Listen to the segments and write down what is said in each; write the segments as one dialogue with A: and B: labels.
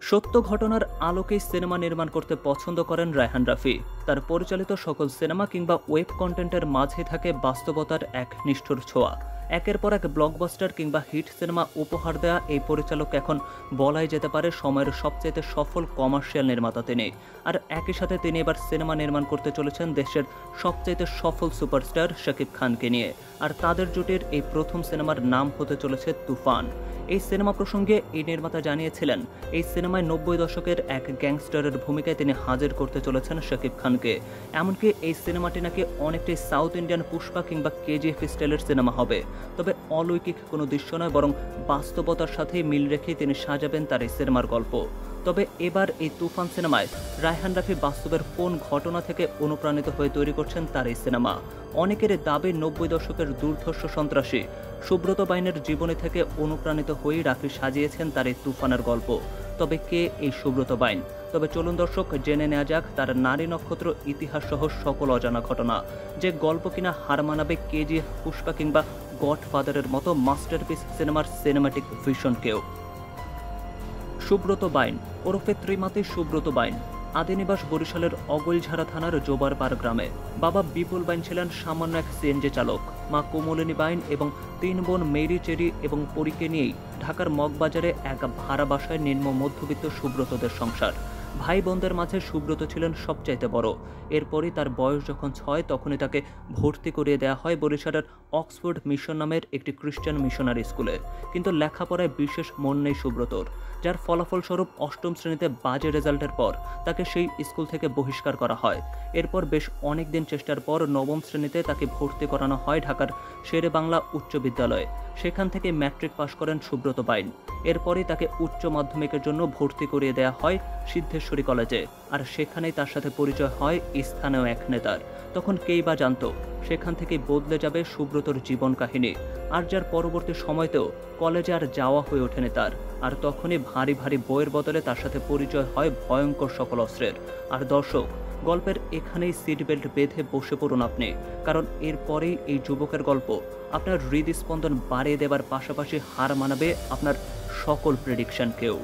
A: সত্য ঘটনার আলোকেই সিনেমা নির্মাণ করতে পছন্দ করেন রায়হান রাফি। তার পরিচালিত সকল সিনেমা কিংবা ওয়েব কন্টেন্টের মাঝে থাকে বাস্তবতার এক নিষ্ঠুর ছোঁয়া। একের পর এক ব্লকবাস্টার কিংবা হিট সিনেমা উপহার দেয়া এই পরিচালক এখন বলাই যেতে পারে সময়ের সবচেয়ে সফল কমার্শিয়াল নির্মাতা তিনি। আর একই সাথে তিনি এবার সিনেমা নির্মাণ করতে চলেছেন দেশের সবচেয়ে সফল সুপারস্টার শাকিব খানকে নিয়ে। আর তাদের জুটির এই প্রথম সিনেমার নাম হতে চলেছে তুফান। এই সিনেমা প্রসঙ্গে এই নির্মাতা জানিয়েছিলেন, এই সিনেমায় 90 দশকের এক গ্যাংস্টারের ভূমিকায় তিনি হাজির করতে চলেছেন শাকিব খানকে। এমনকি এই সিনেমাটি নাকি অনেকটাই সাউথ ইন্ডিয়ান পুষ্পা কিংবা কেজিএফ স্টাইলের সিনেমা হবে। তবে অলৌকিক কোনো দৃশ্য নয়, বরং বাস্তবতার সাথে মিল রেখেই তিনি সাজাবেন তার এই সিনেমার গল্প। তবে এবার এই তুফান সিনেমায় রায়হান রাফি বাস্তবের কোন ঘটনা থেকে অনুপ্রাণিত হয়ে তৈরি করছেন তার এই সিনেমা। অনেকের দাবি 90 দশকের দুর্ধর্ষ সন্ত্রাসী সুব্রত বাইনের জীবনী থেকে অনুপ্রাণিত হয়ে রাফি সাজিয়েছেন তার এই তুফানের গল্প। তবে কে এই সুব্রত বাইন? তবে চলুন দর্শক জেনে নেওয়া যাক তার নারী নক্ষত্র ইতিহাস সহ সকল অজানা ঘটনা, যে গল্প কিনা হার মানাবে কেজিএফ, পুষ্পা কিংবা গডফাদারের মতো মাস্টারপিস সিনেমার সিনেমাটিক ভিশনকেও। সুব্রত বাইন ওরফে ত্রিমাতি সুব্রত বাইন আদিনিবাস বরিশালের অগৈলঝাড়া থানার জোবারপাড় গ্রামে। বাবা বিপুল বাইন ছিলেন সামান্য এক সিএনজি চালক। মা কোমলিনী বাইন এবং 3 বোন মেরি, চেরি এবং পরীকে নিয়েই ঢাকার মগবাজারে এক ভাড়া বাসায় নিম্ন মধ্যবিত্ত সুব্রতদের সংসার। ভাই বোনদের মাঝে সুব্রত ছিলেন সবচাইতে বড়। এরপরই তার বয়স যখন 6 তখনই তাকে ভর্তি করিয়ে দেওয়া হয় বরিশালের অক্সফোর্ড মিশন নামের একটি খ্রিস্টান মিশনারি স্কুলে। কিন্তু লেখাপড়ায় বিশেষ মন নেই সুব্রতর, যার ফলাফলস্বরূপ 8ম শ্রেণীতে বাজে রেজাল্টের পর তাকে সেই স্কুল থেকে বহিষ্কার করা হয়। এরপর বেশ অনেক দিন চেষ্টার পর 9ম শ্রেণীতে তাকে ভর্তি করানো হয় ঢাকার শেরে বাংলা উচ্চ বিদ্যালয়ে। সেখান থেকে ম্যাট্রিক পাশ করেন সুব্রত বাইন। এরপরই তাকে উচ্চ মাধ্যমিকের জন্য ভর্তি করিয়ে দেওয়া হয় সিদ্ধেশ্বরী কলেজে। আর সেখানেই তার সাথে পরিচয় হয় স্থানীয় এক নেতার। তখন কেই বা জানতো সেখান থেকে বদলে যাবে সুব্রতর জীবন কাহিনী। আর যার পরবর্তী সময়তেও কলেজে আর যাওয়া হয়ে ওঠেনি তার। আর তখনই ভারী ভারী বইয়ের বদলে তার সাথে পরিচয় হয় ভয়ঙ্কর সকল অস্ত্রের। আর দর্শক, গল্পের এখানেই সিট বেল্ট বেঁধে বসে পড়ুন আপনি, কারণ এরপরেই এই যুবকের গল্প আপনার হৃদস্পন্দন বাড়িয়ে দেবার পাশাপাশি হার মানাবে আপনার সকল প্রেডিকশনকেও।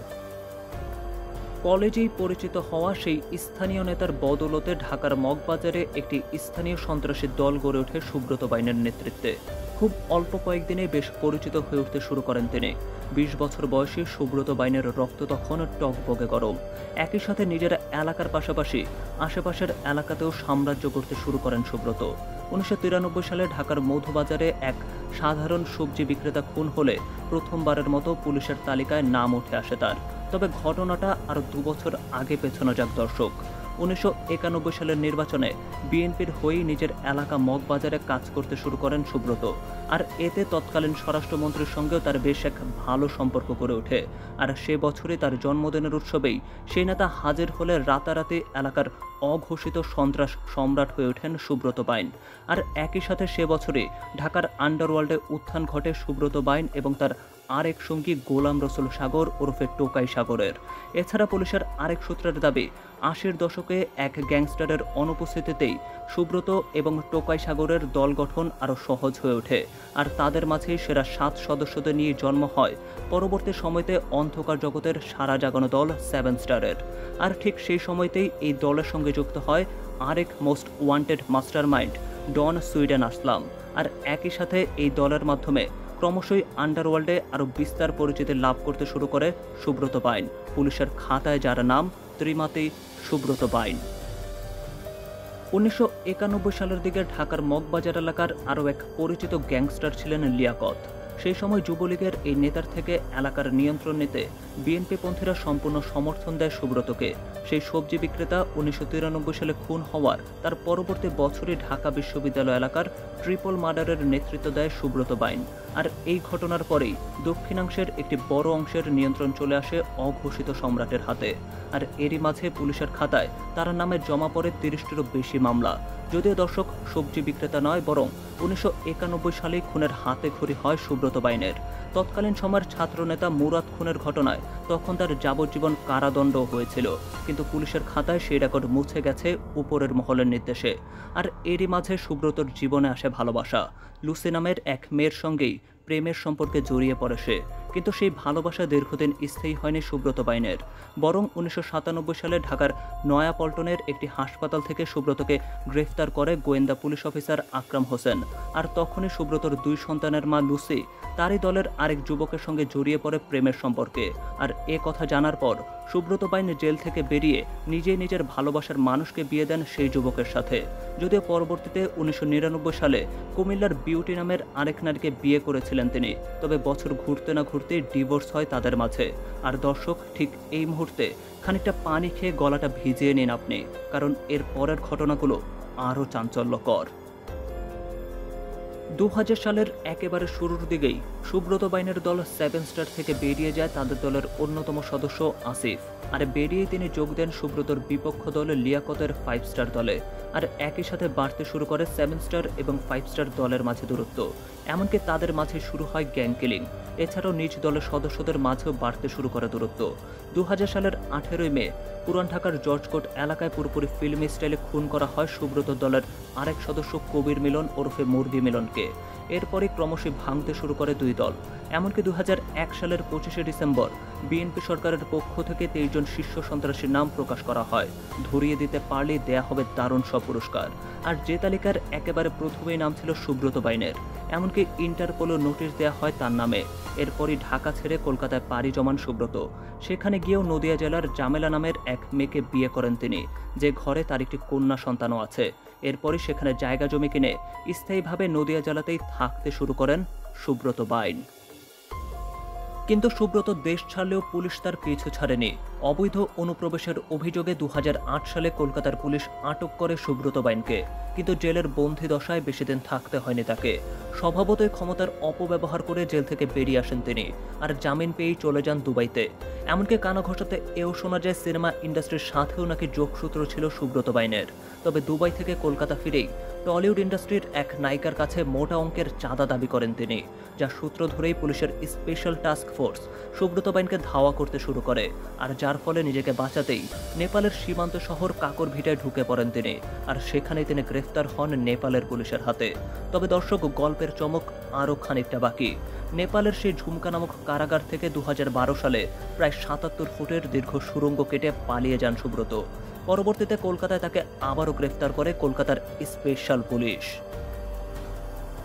A: কলেজেই পরিচিত হওয়া সেই স্থানীয় নেতার বদৌলতে ঢাকার মগবাজারে একটি স্থানীয় সন্ত্রাসী দল গড়ে ওঠে সুব্রত বাইনের নেতৃত্বে। খুব অল্প কয়েকদিনে বেশ পরিচিত হয়ে উঠতে শুরু করেন তিনি। 20 বছর বয়সী সুব্রত বাইনের রক্ত তখন টকবগে গরম। একই সাথে নিজের এলাকার পাশাপাশি আশেপাশের এলাকাতেও সাম্রাজ্য করতে শুরু করেন সুব্রত। 1993 সালে ঢাকার মধুবাজারে এক সাধারণ সবজি বিক্রেতা খুন হলে প্রথমবারের মতো পুলিশের তালিকায় নাম উঠে আসে তার। তবে ঘটনাটা আরও 2 বছর আগে পেছানো যাক দর্শক। 1991 সালের নির্বাচনে বিএনপির হয়েই নিজের এলাকা মগবাজারে কাজ করতে শুরু করেন সুব্রত। আর এতে তৎকালীন স্বরাষ্ট্রমন্ত্রীর সঙ্গেও তার বেশ এক ভালো সম্পর্ক গড়ে ওঠে। আর সে বছরই তার জন্মদিনের উৎসবেই সেই নেতা হাজির হলে রাতারাতি এলাকার অঘোষিত সন্ত্রাস সম্রাট হয়ে ওঠেন সুব্রত বাইন। আর একই সাথে সে বছরই ঢাকার আন্ডারওয়ার্ল্ডে উত্থান ঘটে সুব্রত বাইন এবং তার আরেক সঙ্গী গোলাম রসুল সাগর ওরফে টোকাই সাগরের। এছাড়া পুলিশের আরেক সূত্রের দাবি 80-র দশকে এক গ্যাংস্টারের অনুপস্থিতিতেই সুব্রত এবং টোকাই সাগরের দল গঠন আরও সহজ হয়ে ওঠে। আর তাদের মাঝেই সেরা 7 সদস্যদের নিয়ে জন্ম হয় পরবর্তী সময়তে অন্ধকার জগতের সারা জাগানো দল 7 স্টারের। আর ঠিক সেই সময়তেই এই দলের সঙ্গে যুক্ত হয় আরেক মোস্ট ওয়ান্টেড মাস্টারমাইন্ড ডন সুইডেন আসলাম। আর একই সাথে এই দলের মাধ্যমে ক্রমশই আন্ডারওয়ার্ল্ডে আরও বিস্তার পরিচিতি লাভ করতে শুরু করে সুব্রত বাইন। পুলিশের খাতায় যার নাম ত্রিমাতি সুব্রত বাইন। 1991 সালের দিকে ঢাকার মগবাজার এলাকার আরও এক পরিচিত গ্যাংস্টার ছিলেন লিয়াকত। সেই সময় যুবলীগের এই নেতার থেকে এলাকার নিয়ন্ত্রণ নিতে বিএনপিপন্থীরা সম্পূর্ণ সমর্থন দেয় সুব্রতকে। সেই সবজি বিক্রেতা 1993 সালে খুন হওয়ার তার পরবর্তী বছরই ঢাকা বিশ্ববিদ্যালয় এলাকার ট্রিপল মার্ডারের নেতৃত্ব দেয় সুব্রত বাইন। আর এই ঘটনার পরেই দক্ষিণাংশের একটি বড় অংশের নিয়ন্ত্রণ চলে আসে অঘোষিত সম্রাটের হাতে। আর এরই মাঝে পুলিশের খাতায় তার নামে জমা পড়ে 30টিরও বেশি মামলা। যদিও দর্শক সবজি বিক্রেতা নয়, বরং 1991 সালে খুনের হাতে খড়ি হয় সুব্রত বাইনের। তৎকালীন সময়ের ছাত্রনেতা মুরাদ খুনের ঘটনায় তখন তার যাবজ্জীবন কারাদণ্ড হয়েছিল, কিন্তু পুলিশের খাতায় সেই রেকর্ড মুছে গেছে উপরের মহলের নির্দেশে। আর এরই মাঝে সুব্রতর জীবনে আসে ভালোবাসা। লুসি নামের এক মেয়ের সঙ্গেই প্রেমের সম্পর্কে জড়িয়ে পড়ে সে। কিন্তু সেই ভালোবাসা দীর্ঘদিন স্থায়ী হয়নি সুব্রত বাইনের। বরং 1997 সালে ঢাকার নয়াপল্টনের একটি হাসপাতাল থেকে সুব্রতকে গ্রেফতার করে গোয়েন্দা পুলিশ অফিসার আকরাম হোসেন। আর তখনই সুব্রতর 2 সন্তানের মা লুসি তারই দলের আরেক যুবকের সঙ্গে জড়িয়ে পড়ে প্রেমের সম্পর্কে। আর এ কথা জানার পর সুব্রত বাইন জেল থেকে বেরিয়ে নিজেই নিজের ভালোবাসার মানুষকে বিয়ে দেন সেই যুবকের সাথে। যদিও পরবর্তীতে 1999 সালে কুমিল্লার বিউটি নামের আরেক নারীকে বিয়ে করেছিলেন তিনি, তবে বছর ঘুরতে না ঘুরতেই ডিভোর্স হয় তাদের মাঝে। আর দর্শক, ঠিক এই মুহূর্তে খানিকটা পানি খেয়ে গলাটা ভিজিয়ে নিন আপনি, কারণ এর পরের ঘটনাগুলো আরও চাঞ্চল্যকর। 2000 সালের একেবারে শুরুর দিকেই সুব্রত বাইনের দল 7 স্টার থেকে বেরিয়ে যায় তাদের দলের অন্যতম সদস্য আসিফ। আর বেরিয়ে তিনি যোগ দেন সুব্রতর বিপক্ষ দল লিয়াকতের 5 স্টার দলে। আর একই সাথে বাড়তে শুরু করে 7 স্টার এবং 5 স্টার দলের মাঝে দূরত্ব, এমনকি তাদের মাঝে শুরু হয় গ্যাং কিলিং। এছাড়াও নিজ দলের সদস্যদের মাঝেও বাড়তে শুরু করে দূরত্ব। 2000 সালের 18 মে পুরান ঢাকার জর্জকোট এলাকায় পুরোপুরি ফিল্মি স্টাইলে খুন করা হয় সুব্রত দলের আরেক সদস্য কবির মিলন ওরফে মুরগি মিলনকে। এরপরই ক্রমশই ভাঙতে শুরু করে দুই দল। এমনকি 2001 সালের 25 ডিসেম্বর বিএনপি সরকারের পক্ষ থেকে 23 জন শীর্ষ সন্ত্রাসীর নাম প্রকাশ করা হয়। ধরিয়ে দিতে পারলেই দেয়া হবে দারুণ সব পুরস্কার। আর যে তালিকার একেবারে প্রথমেই নাম ছিল সুব্রত বাইনের, এমনকি ইন্টারপোলও নোটিশ দেয়া হয় তার নামে। এরপরই ঢাকা ছেড়ে কলকাতায় পাড়ি জমান সুব্রত। সেখানে গিয়েও নদিয়া জেলার জামেলা নামের এক মেয়েকে বিয়ে করেন তিনি, যে ঘরে তার একটি কন্যা সন্তানও আছে। এরপরই সেখানে জায়গা জমি কিনে স্থায়ীভাবে নদিয়া জেলাতেই থাকতে শুরু করেন সুব্রত বাইন। কিন্তু সুব্রত দেশ ছাড়লেও পুলিশ তার পিছু ছাড়েনি। অবৈধ অনুপ্রবেশের অভিযোগে 2008 সালে কলকাতার পুলিশ আটক করে সুব্রত বাইনকে, কিন্তু জেলের বন্দি দশায় বেশি দিন থাকতে হয়নি তাকে। স্বভাবতই ক্ষমতার অপব্যবহার করে জেল থেকে বেরিয়ে আসেন তিনি, আর জামিন পেয়েই চলে যান দুবাইতে। এমনকি কানা ঘষাতে এও শোনা যায় সিনেমা ইন্ডাস্ট্রির সাথেও নাকি যোগসূত্র ছিল সুব্রত বাইনের। তবে দুবাই থেকে কলকাতা ফিরেই টলিউড ইন্ডাস্ট্রির এক নায়িকার কাছে মোটা অঙ্কের চাঁদা দাবি করেন তিনি, যা সূত্র ধরেই পুলিশের স্পেশাল টাস্ক ফোর্স সুব্রত বাইনকে ধাওয়া করতে শুরু করে। আর যার ফলে নিজেকে বাঁচাতেই নেপালের সীমান্ত শহর কাকরভিটায় ঢুকে পড়েন তিনি। আর সেখানেই তিনি গ্রেফতার হন নেপালের পুলিশের হাতে। তবে দর্শক, গল্পের চমক আরও খানিকটা বাকি। নেপালের সেই ঝুমকা নামক কারাগার থেকে 2012 সালে প্রায় 77 ফুটের দীর্ঘ সুড়ঙ্গ কেটে পালিয়ে যান সুব্রত। পরবর্তীতে কলকাতায় তাকে আবারও গ্রেফতার করে কলকাতার স্পেশাল পুলিশ।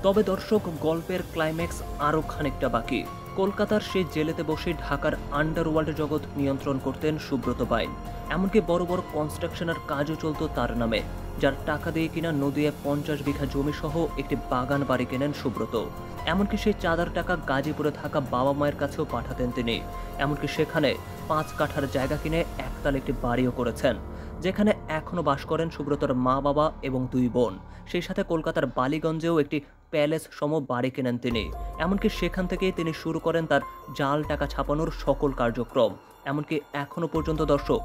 A: তবে দর্শক, গল্পের ক্লাইম্যাক্স আরও খানিকটা বাকি। কলকাতার সেই জেলেতে বসে ঢাকার আন্ডারওয়ার্ল্ড জগৎ নিয়ন্ত্রণ করতেন সুব্রত বাইন। এমনকি বড় বড় কনস্ট্রাকশনের কাজও চলত তার নামে, যার টাকা দিয়ে কিনা নদিয়ায় 50 বিঘা জমি সহ একটি বাগান বাড়ি কেনেন সুব্রত। এমনকি সেই চাঁদার টাকা গাজীপুরে থাকা বাবা মায়ের কাছেও পাঠাতেন তিনি। এমনকি সেখানে 5 কাঠার জায়গা কিনে একতলা একটি বাড়িও করেছেন, যেখানে এখনো বাস করেন সুব্রতর মা বাবা এবং 2 বোন। সেই সাথে কলকাতার বালিগঞ্জেও একটি প্যালেস সম বাড়ি কেনেন তিনি। এমনকি সেখান থেকেই তিনি শুরু করেন তার জাল টাকা ছাপানোর সকল কার্যক্রম। এমনকি এখনো পর্যন্ত দর্শক,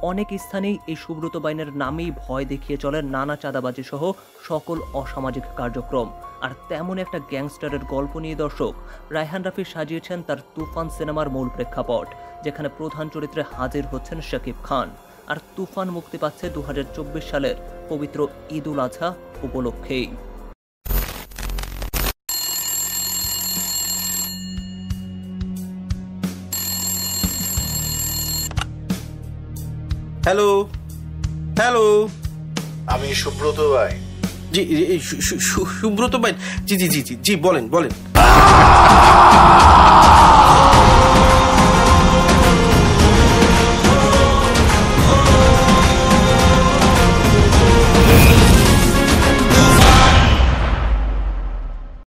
A: অনেক স্থানেই এই সুব্রত বাইনের নামেই ভয় দেখিয়ে চলে নানা চাঁদাবাজি সহ সকল অসামাজিক কার্যক্রম। আর তেমন একটা গ্যাংস্টারের গল্প নিয়ে দর্শক রায়হান রাফি সাজিয়েছেন তার তুফান সিনেমার মূল প্রেক্ষাপট, যেখানে প্রধান চরিত্রে হাজির হচ্ছেন শাকিব খান। আর তুফান মুক্তি পাচ্ছে 2024 সালের পবিত্র ঈদ উল আজহা উপলক্ষেই।
B: হ্যালো হ্যালো,
C: আমি সুব্রত ভাই।
B: জি সুব্রত ভাই, জি জি জি জি জি বলেন বলেন।